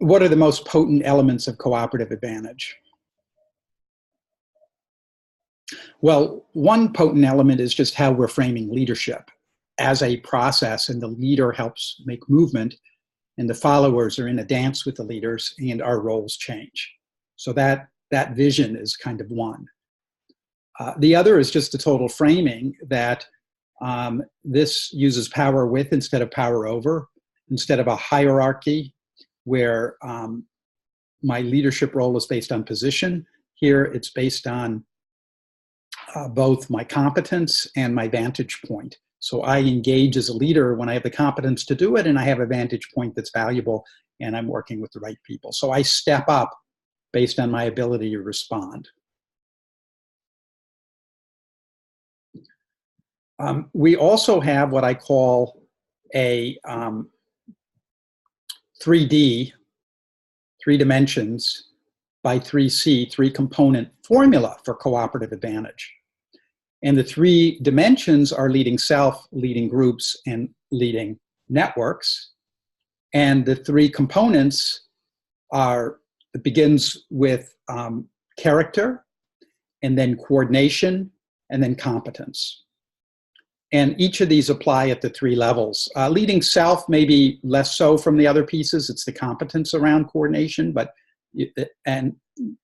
what are the most potent elements of cooperative advantage? Well, one potent element is just how we're framing leadership as a process, and the leader helps make movement, and the followers are in a dance with the leaders, and our roles change. So that vision is kind of one. The other is just a total framing that this uses power with instead of power over, instead of a hierarchy where my leadership role is based on position. Here it's based on both my competence and my vantage point. So I engage as a leader when I have the competence to do it, and I have a vantage point that's valuable, and I'm working with the right people. So I step up based on my ability to respond. We also have what I call a 3D, 3 dimensions by 3C, 3-component formula for cooperative advantage. And the 3 dimensions are leading self, leading groups, and leading networks. And the 3 components are, it begins with character, and then coordination, and then competence. And each of these apply at the 3 levels. Leading self may be less so from the other pieces. It's the competence around coordination, and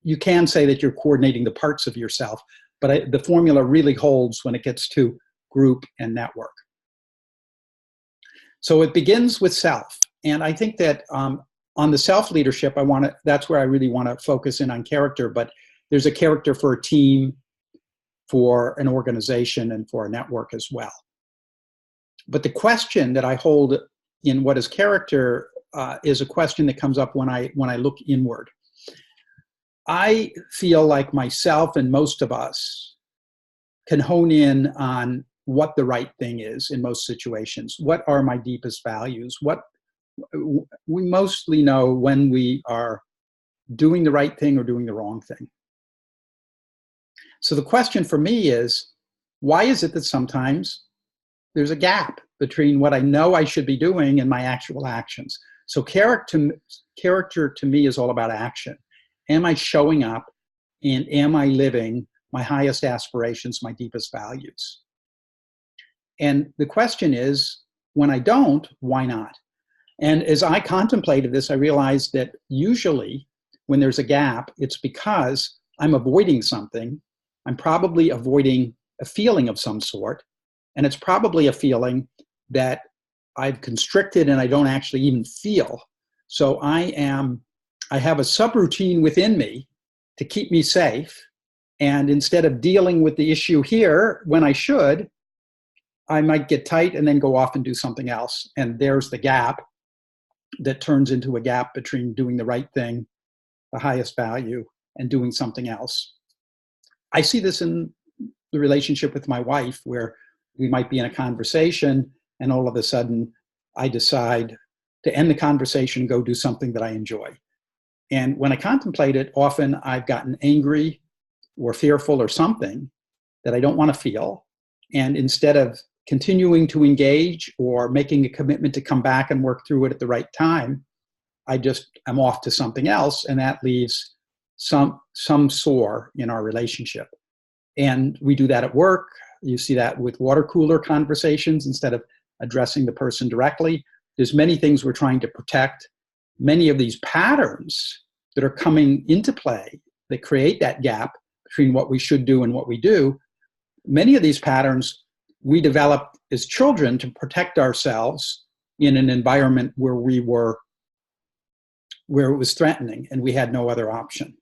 you can say that you're coordinating the parts of yourself, but the formula really holds when it gets to group and network. So it begins with self. And I think that on the self-leadership, that's where I really want to focus in on character, but there's a character for a team, for an organization, and for a network as well. But the question that I hold in what is character is a question that comes up when I look inward. I feel like myself and most of us can hone in on what the right thing is in most situations. What are my deepest values? We mostly know when we are doing the right thing or doing the wrong thing. So the question for me is, why is it that sometimes there's a gap between what I know I should be doing and my actual actions? So character to me is all about action. Am I showing up, and am I living my highest aspirations, my deepest values? And the question is, when I don't, why not? And as I contemplated this, I realized that usually when there's a gap, it's because I'm avoiding something. I'm probably avoiding a feeling of some sort, and it's probably a feeling that I've constricted and I don't actually even feel. So I have a subroutine within me to keep me safe, and instead of dealing with the issue here when I should, I might get tight and then go off and do something else. And there's the gap that turns into a gap between doing the right thing, the highest value, and doing something else. I see this in the relationship with my wife, where we might be in a conversation and all of a sudden I decide to end the conversation and go do something that I enjoy. And when I contemplate it, often I've gotten angry or fearful or something that I don't want to feel. And instead of continuing to engage or making a commitment to come back and work through it at the right time, I'm off to something else, and that leaves some sore in our relationship. And we do that at work. You see that with water cooler conversations. Instead of addressing the person directly, there's many things we're trying to protect. Many of these patterns that are coming into play that create that gap between what we should do and what we do, many of these patterns we developed as children to protect ourselves in an environment where it was threatening and we had no other option.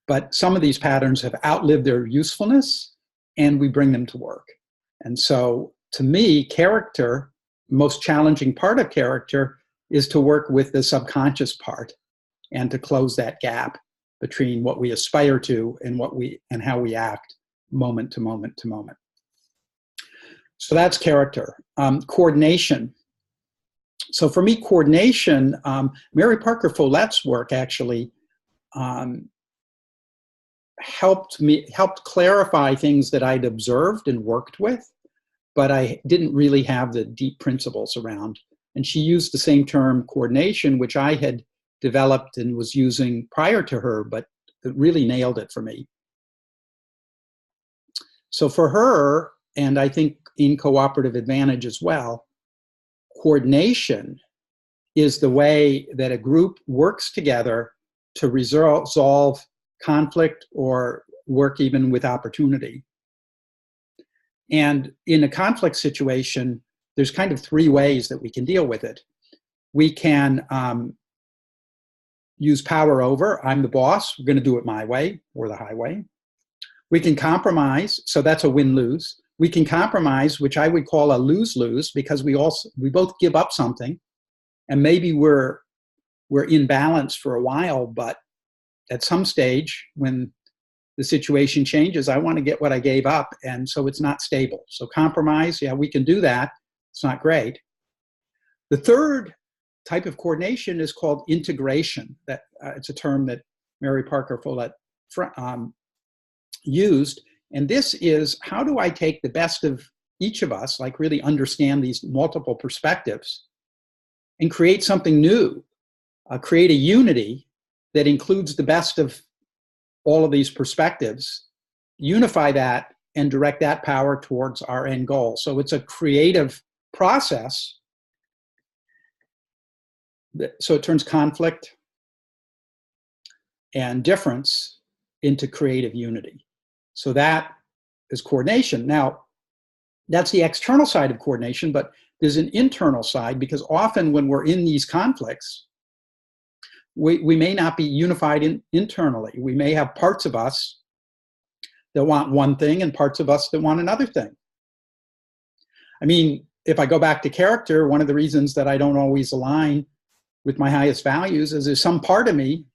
But some of these patterns have outlived their usefulness, and we bring them to work. And so to me, character, most challenging part of character, is to work with the subconscious part and to close that gap between what we aspire to and how we act moment to moment to moment. So that's character. Coordination. So for me, coordination, Mary Parker Follett's work actually helped clarify things that I'd observed and worked with, but I didn't really have the deep principles around. And she used the same term, coordination, which I had developed and was using prior to her, but it really nailed it for me. So for her, and I think in cooperative advantage as well, coordination is the way that a group works together to resolve conflict or work even with opportunity. And in a conflict situation, there's kind of three ways that we can deal with it. We can use power over. I'm the boss. We're going to do it my way or the highway. We can compromise. So that's a win-lose. We can compromise, which I would call a lose-lose, because we both give up something, and maybe we're in balance for a while, but at some stage when the situation changes, I want to get what I gave up, and so it's not stable. So compromise, yeah, we can do that. It's not great. The third type of coordination is called integration. That it's a term that Mary Parker Follett used. And this is, how do I take the best of each of us, like really understand these multiple perspectives, and create something new, create a unity that includes the best of all of these perspectives, unify that, and direct that power towards our end goal. So it's a creative process. So it turns conflict and difference into creative unity. So that is coordination. Now, that's the external side of coordination, but there's an internal side, because often when we're in these conflicts, we may not be unified internally. We may have parts of us that want one thing and parts of us that want another thing. I mean, if I go back to character, one of the reasons that I don't always align with my highest values is there's some part of me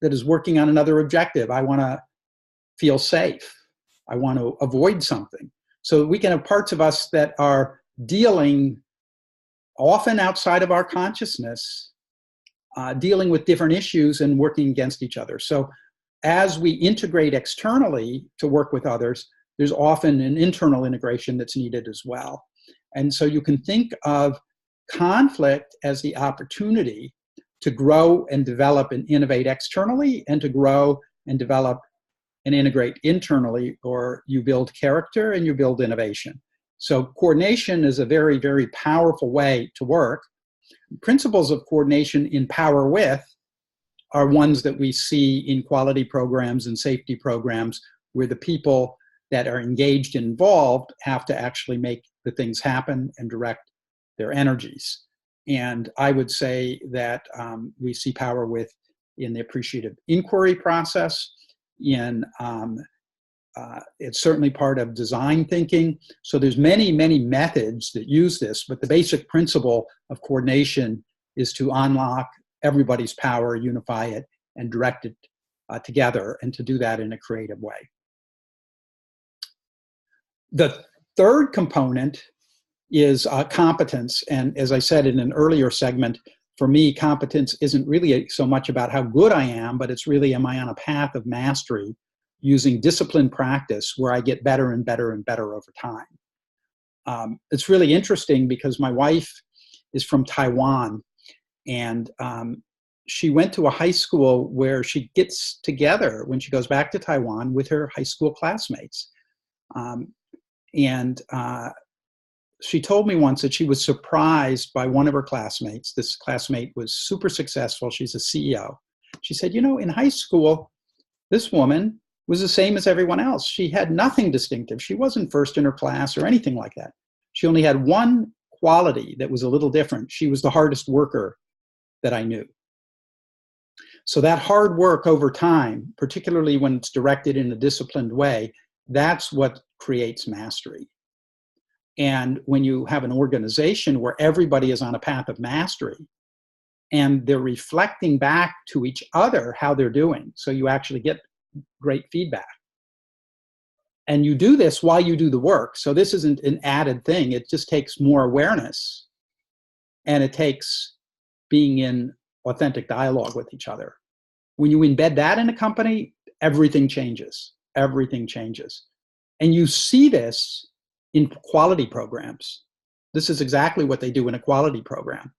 that is working on another objective. I want to feel safe. I want to avoid something. So we can have parts of us that are dealing, often outside of our consciousness, dealing with different issues and working against each other. So as we integrate externally to work with others, there's often an internal integration that's needed as well. And so you can think of conflict as the opportunity to grow and develop and innovate externally, and to grow and develop and integrate internally, or you build character and you build innovation. So coordination is a very, very powerful way to work. Principles of coordination in Power With are ones that we see in quality programs and safety programs, where the people that are engaged and involved have to actually make the things happen and direct their energies. And I would say that we see Power With in the appreciative inquiry process, it's certainly part of design thinking. So there's many, many methods that use this, but the basic principle of coordination is to unlock everybody's power, unify it, and direct it together, and to do that in a creative way. The third component is competence. And as I said in an earlier segment, for me, competence isn't really so much about how good I am, but it's really, am I on a path of mastery using disciplined practice where I get better and better and better over time. It's really interesting because my wife is from Taiwan, and she went to a high school where she gets together when she goes back to Taiwan with her high school classmates. She told me once that she was surprised by one of her classmates. This classmate was super successful. She's a CEO. She said, you know, in high school, this woman was the same as everyone else. She had nothing distinctive. She wasn't first in her class or anything like that. She only had one quality that was a little different. She was the hardest worker that I knew. So that hard work over time, particularly when it's directed in a disciplined way, that's what creates mastery. And when you have an organization where everybody is on a path of mastery and they're reflecting back to each other how they're doing, so you actually get great feedback. And you do this while you do the work. So this isn't an added thing. It just takes more awareness, and it takes being in authentic dialogue with each other. When you embed that in a company, everything changes. Everything changes. And you see this in quality programs. This is exactly what they do in a quality program.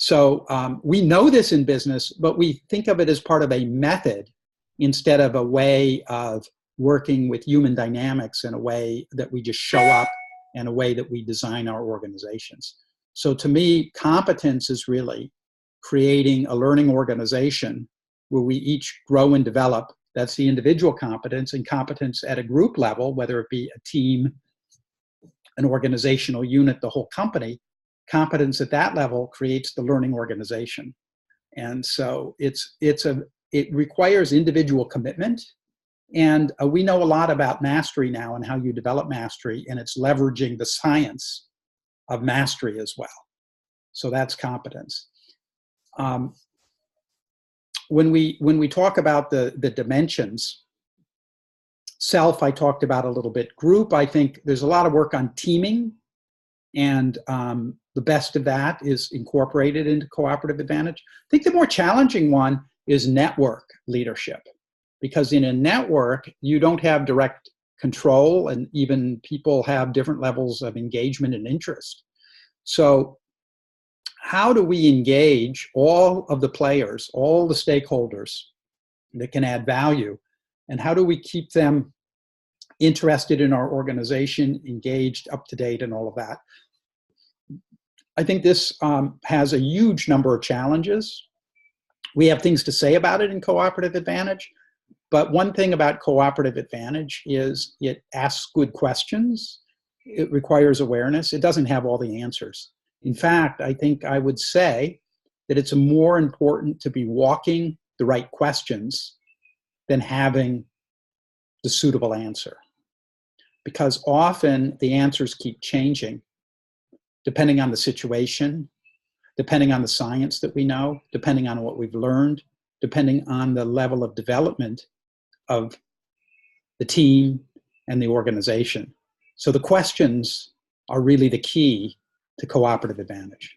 So we know this in business, but we think of it as part of a method instead of a way of working with human dynamics in a way that we just show up and a way that we design our organizations. So to me, competence is really creating a learning organization where we each grow and develop. That's the individual competence, and competence at a group level, whether it be a team, an organizational unit, the whole company. Competence at that level creates the learning organization. And so it requires individual commitment. And we know a lot about mastery now and how you develop mastery, and it's leveraging the science of mastery as well. So that's competence. When we talk about the dimensions, self, I talked about a little bit. Group, I think there's a lot of work on teaming, and the best of that is incorporated into cooperative advantage. I think the more challenging one is network leadership, because in a network, you don't have direct control, and even people have different levels of engagement and interest. So how do we engage all of the players, all the stakeholders that can add value, and how do we keep them interested in our organization, engaged, up to date, and all of that? I think this has a huge number of challenges. We have things to say about it in cooperative advantage, but one thing about cooperative advantage is it asks good questions. It requires awareness. It doesn't have all the answers. In fact, I think I would say that it's more important to be walking the right questions than having the suitable answer. Because often the answers keep changing depending on the situation, depending on the science that we know, depending on what we've learned, depending on the level of development of the team and the organization. So the questions are really the key to cooperative advantage.